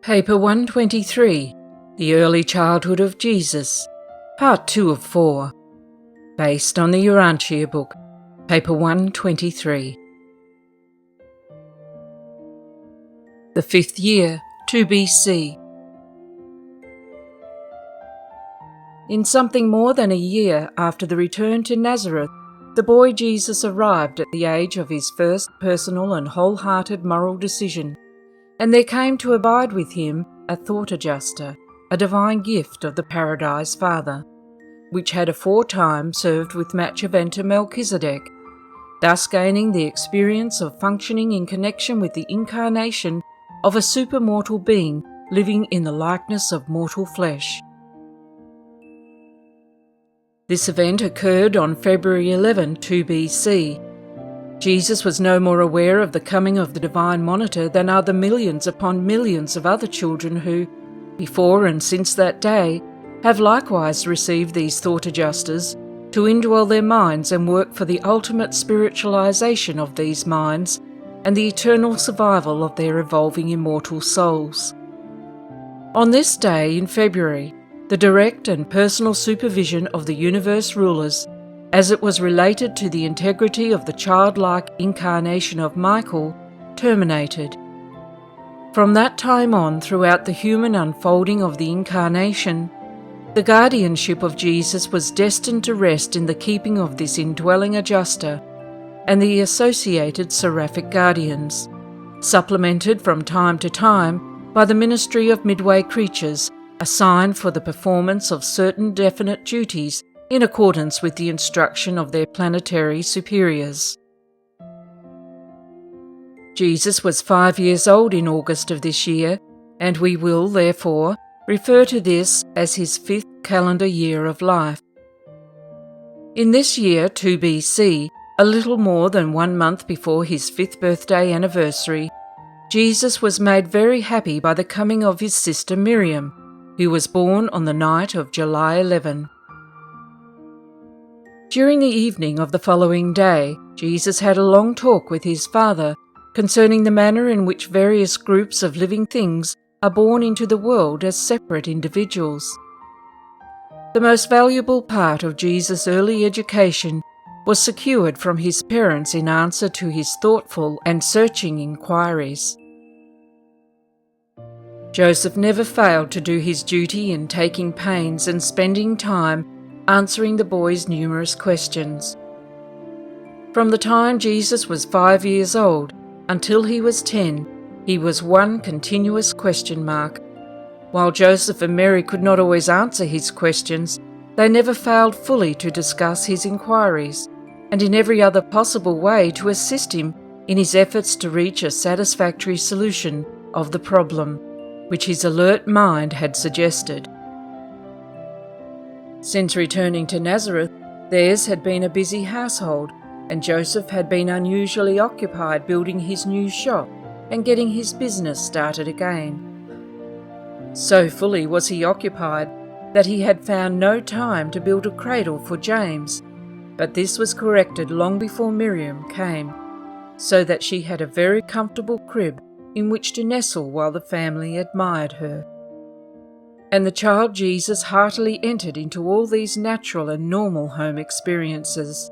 Paper 123, The Early Childhood of Jesus, Part 2 of 4, based on the Urantia Book, Paper 123. The 5th year, 2 BC. In something more than a year after the return to Nazareth, the boy Jesus arrived at the age of his first personal and wholehearted moral decision, and there came to abide with him a thought adjuster, a divine gift of the Paradise Father, which had aforetime served with Matchaventa Melchizedek, thus gaining the experience of functioning in connection with the incarnation of a supermortal being living in the likeness of mortal flesh. This event occurred on February 11, 2 BC. Jesus was no more aware of the coming of the Divine Monitor than are the millions upon millions of other children who, before and since that day, have likewise received these thought adjusters to indwell their minds and work for the ultimate spiritualization of these minds and the eternal survival of their evolving immortal souls. On this day in February, the direct and personal supervision of the universe rulers, as it was related to the integrity of the childlike incarnation of Michael, terminated. From that time on, throughout the human unfolding of the incarnation, the guardianship of Jesus was destined to rest in the keeping of this indwelling adjuster and the associated seraphic guardians, supplemented from time to time by the ministry of midway creatures assigned for the performance of certain definite duties in accordance with the instruction of their planetary superiors. Jesus was 5 years old in August of this year, and we will, therefore, refer to this as his 5th calendar year of life. In this year, 2 BC, a little more than 1 month before his 5th birthday anniversary, Jesus was made very happy by the coming of his sister Miriam, who was born on the night of July 11. During the evening of the following day, Jesus had a long talk with his Father concerning the manner in which various groups of living things are born into the world as separate individuals. The most valuable part of Jesus' early education was secured from his parents in answer to his thoughtful and searching inquiries. Joseph never failed to do his duty in taking pains and spending time answering the boy's numerous questions. From the time Jesus was 5 years old until he was 10, he was one continuous question mark. While Joseph and Mary could not always answer his questions, they never failed fully to discuss his inquiries, and in every other possible way to assist him in his efforts to reach a satisfactory solution of the problem which his alert mind had suggested. Since returning to Nazareth, theirs had been a busy household, and Joseph had been unusually occupied building his new shop and getting his business started again. So fully was he occupied that he had found no time to build a cradle for James, but this was corrected long before Miriam came, so that she had a very comfortable crib in which to nestle while the family admired her. And the child Jesus heartily entered into all these natural and normal home experiences.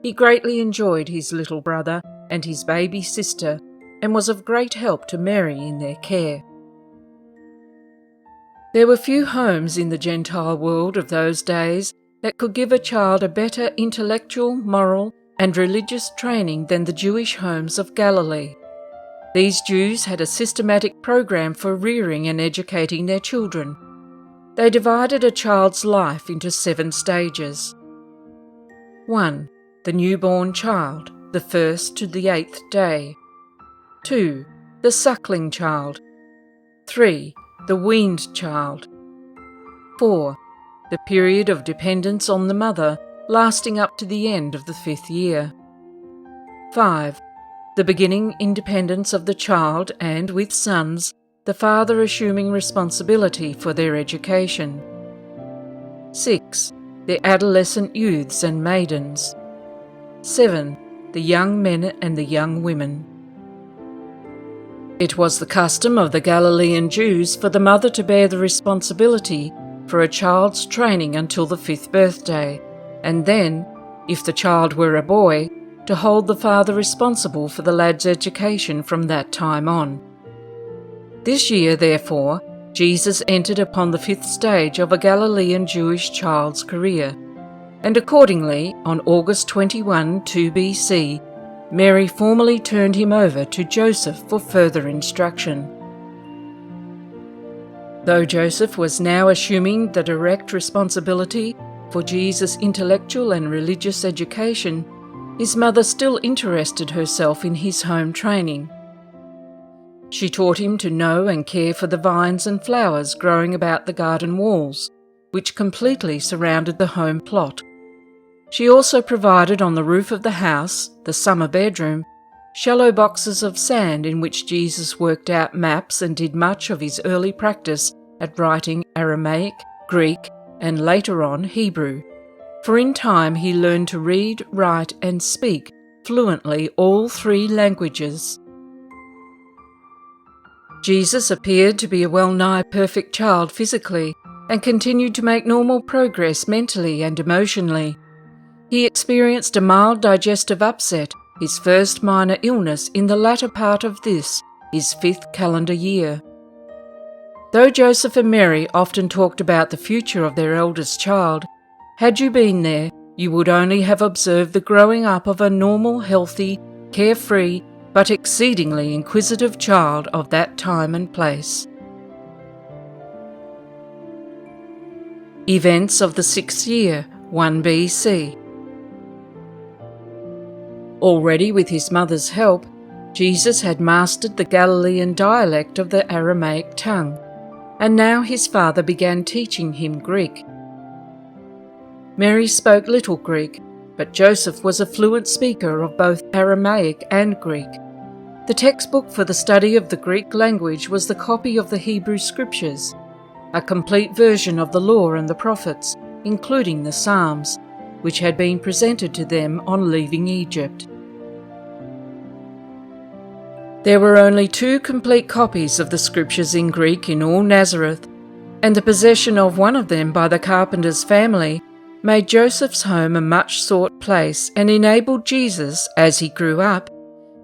He greatly enjoyed his little brother and his baby sister, and was of great help to Mary in their care. There were few homes in the Gentile world of those days that could give a child a better intellectual, moral, and religious training than the Jewish homes of Galilee. These Jews had a systematic program for rearing and educating their children. They divided a child's life into 7 stages. 1. The newborn child, the 1st to the 8th day. 2. The suckling child. 3. The weaned child. 4. The period of dependence on the mother, lasting up to the end of the 5th year. 5. The beginning independence of the child and, with sons, the father assuming responsibility for their education. 6. The adolescent youths and maidens. 7. The young men and the young women. It was the custom of the Galilean Jews for the mother to bear the responsibility for a child's training until the 5th birthday, and then, if the child were a boy, to hold the father responsible for the lad's education from that time on. This year, therefore, Jesus entered upon the 5th stage of a Galilean Jewish child's career, and accordingly, on August 21, 2 BC, Mary formally turned him over to Joseph for further instruction. Though Joseph was now assuming the direct responsibility for Jesus' intellectual and religious education, his mother still interested herself in his home training. She taught him to know and care for the vines and flowers growing about the garden walls, which completely surrounded the home plot. She also provided on the roof of the house, the summer bedroom, shallow boxes of sand in which Jesus worked out maps and did much of his early practice at writing Aramaic, Greek, and later on Hebrew, for in time he learned to read, write, and speak fluently all 3 languages. Jesus appeared to be a well-nigh perfect child physically and continued to make normal progress mentally and emotionally. He experienced a mild digestive upset, his first minor illness, in the latter part of this, his 5th calendar year. Though Joseph and Mary often talked about the future of their eldest child, had you been there, you would only have observed the growing up of a normal, healthy, carefree, but exceedingly inquisitive child of that time and place. Events of the 6th year, 1 BC. Already with his mother's help, Jesus had mastered the Galilean dialect of the Aramaic tongue, and now his father began teaching him Greek. Mary spoke little Greek, but Joseph was a fluent speaker of both Aramaic and Greek. The textbook for the study of the Greek language was the copy of the Hebrew Scriptures, a complete version of the Law and the Prophets, including the Psalms, which had been presented to them on leaving Egypt. There were only 2 complete copies of the Scriptures in Greek in all Nazareth, and the possession of one of them by the carpenter's family made Joseph's home a much-sought place and enabled Jesus, as he grew up,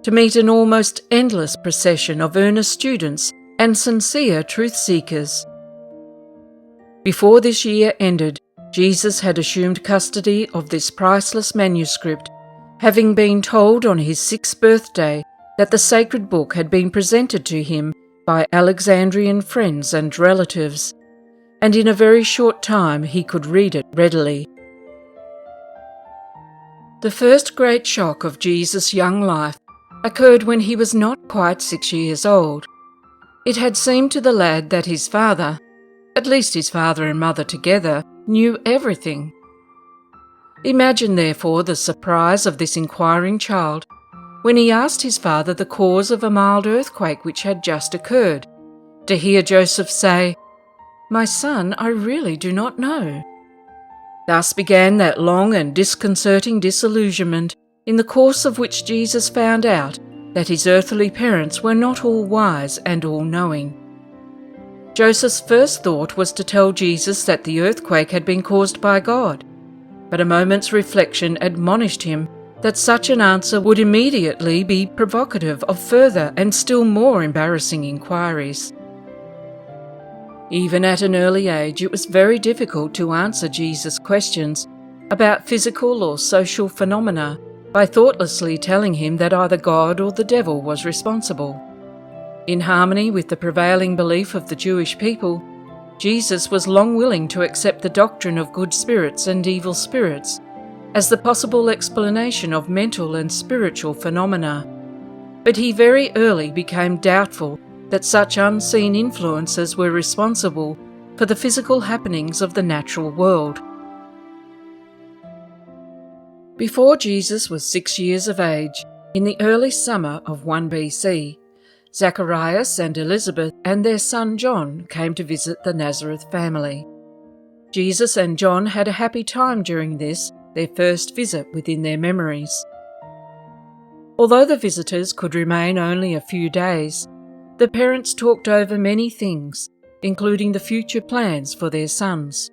to meet an almost endless procession of earnest students and sincere truth-seekers. Before this year ended, Jesus had assumed custody of this priceless manuscript, having been told on his 6th birthday that the sacred book had been presented to him by Alexandrian friends and relatives, and in a very short time he could read it readily. The first great shock of Jesus' young life occurred when he was not quite 6 years old. It had seemed to the lad that his father, at least his father and mother together, knew everything. Imagine, therefore, the surprise of this inquiring child when he asked his father the cause of a mild earthquake which had just occurred, to hear Joseph say, "My son, I really do not know." Thus began that long and disconcerting disillusionment, in the course of which Jesus found out that his earthly parents were not all wise and all-knowing. Joseph's first thought was to tell Jesus that the earthquake had been caused by God, but a moment's reflection admonished him that such an answer would immediately be provocative of further and still more embarrassing inquiries. Even at an early age, it was very difficult to answer Jesus' questions about physical or social phenomena by thoughtlessly telling him that either God or the devil was responsible. In harmony with the prevailing belief of the Jewish people, Jesus was long willing to accept the doctrine of good spirits and evil spirits as the possible explanation of mental and spiritual phenomena, but he very early became doubtful that such unseen influences were responsible for the physical happenings of the natural world. Before Jesus was 6 years of age, in the early summer of 1 BC, Zacharias and Elizabeth and their son John came to visit the Nazareth family. Jesus and John had a happy time during this, their first visit within their memories. Although the visitors could remain only a few days, the parents talked over many things, including the future plans for their sons.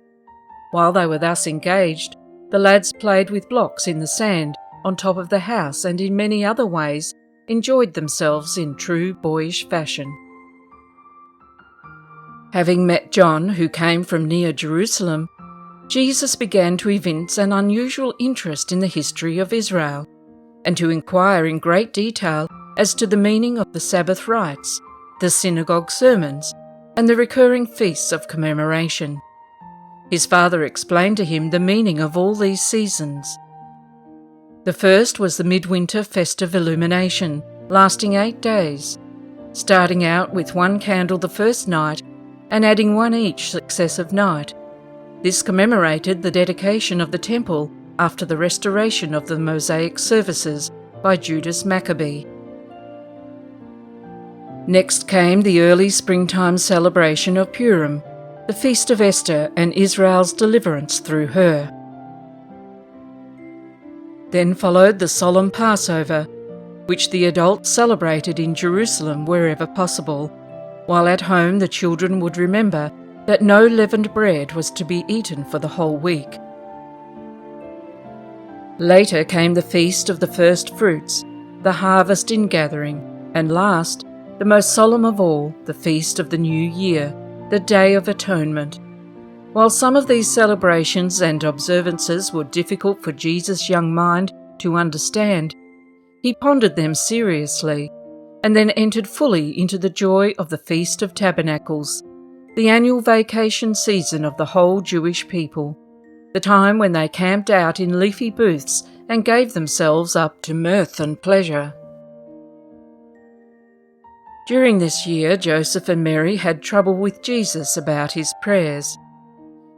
While they were thus engaged, the lads played with blocks in the sand on top of the house and in many other ways enjoyed themselves in true boyish fashion. Having met John, who came from near Jerusalem, Jesus began to evince an unusual interest in the history of Israel, and to inquire in great detail as to the meaning of the Sabbath rites, the synagogue sermons, and the recurring feasts of commemoration. His father explained to him the meaning of all these seasons. The first was the midwinter festive illumination, lasting 8 days, starting out with 1 candle the first night and adding 1 each successive night. This commemorated the dedication of the temple after the restoration of the Mosaic services by Judas Maccabee. Next came the early springtime celebration of Purim, the feast of Esther and Israel's deliverance through her. Then followed the solemn Passover, which the adults celebrated in Jerusalem wherever possible, while at home the children would remember that no leavened bread was to be eaten for the whole week. Later came the feast of the first fruits, the harvest ingathering, and last, the most solemn of all, the feast of the New Year, the Day of Atonement. While some of these celebrations and observances were difficult for Jesus' young mind to understand, he pondered them seriously, and then entered fully into the joy of the Feast of Tabernacles, the annual vacation season of the whole Jewish people, the time when they camped out in leafy booths and gave themselves up to mirth and pleasure. During this year, Joseph and Mary had trouble with Jesus about his prayers.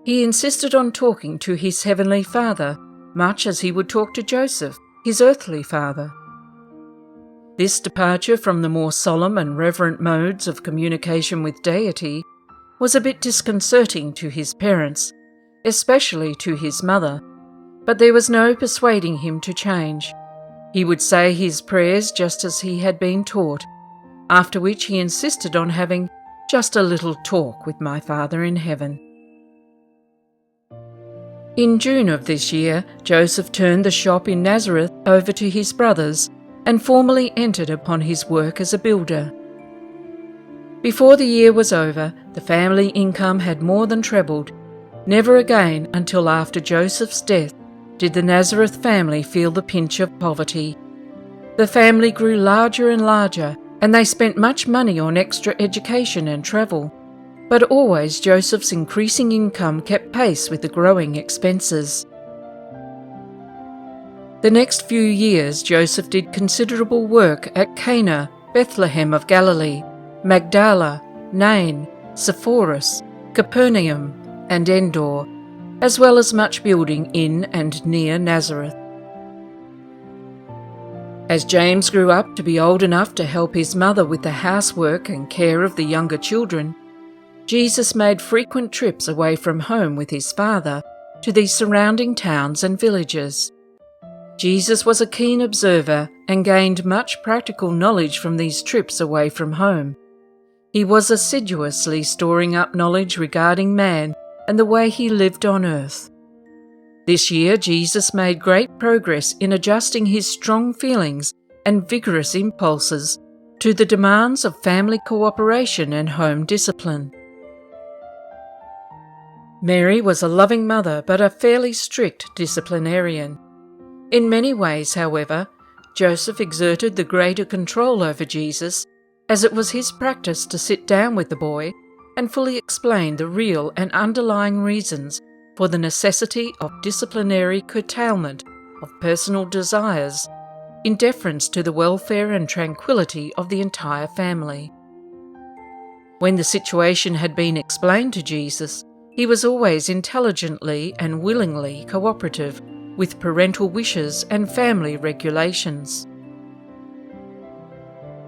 He insisted on talking to his heavenly Father, much as he would talk to Joseph, his earthly father. This departure from the more solemn and reverent modes of communication with deity was a bit disconcerting to his parents, especially to his mother, but there was no persuading him to change. He would say his prayers just as he had been taught, after which he insisted on having just a little talk with my Father in heaven. In June of this year, Joseph turned the shop in Nazareth over to his brothers and formally entered upon his work as a builder. Before the year was over, the family income had more than trebled. Never again until after Joseph's death did the Nazareth family feel the pinch of poverty. The family grew larger and larger, and they spent much money on extra education and travel. But always Joseph's increasing income kept pace with the growing expenses. The next few years Joseph did considerable work at Cana, Bethlehem of Galilee, Magdala, Nain, Sepphoris, Capernaum, and Endor, as well as much building in and near Nazareth. As James grew up to be old enough to help his mother with the housework and care of the younger children, Jesus made frequent trips away from home with his father to the surrounding towns and villages. Jesus was a keen observer and gained much practical knowledge from these trips away from home. He was assiduously storing up knowledge regarding man and the way he lived on earth. This year, Jesus made great progress in adjusting his strong feelings and vigorous impulses to the demands of family cooperation and home discipline. Mary was a loving mother but a fairly strict disciplinarian. In many ways, however, Joseph exerted the greater control over Jesus, as it was his practice to sit down with the boy and fully explain the real and underlying reasons for the necessity of disciplinary curtailment of personal desires in deference to the welfare and tranquility of the entire family. When the situation had been explained to Jesus, he was always intelligently and willingly cooperative with parental wishes and family regulations.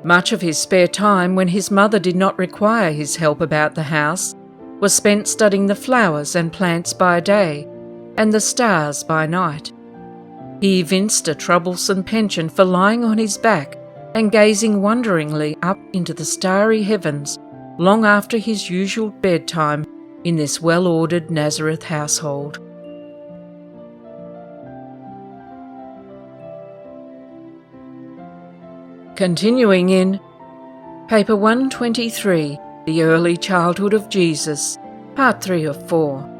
Much of his spare time, when his mother did not require his help about the house, was spent studying the flowers and plants by day and the stars by night. He evinced a troublesome penchant for lying on his back and gazing wonderingly up into the starry heavens long after his usual bedtime in this well-ordered Nazareth household. Continuing in Paper 123, The Early Childhood of Jesus, Part 3 of 4.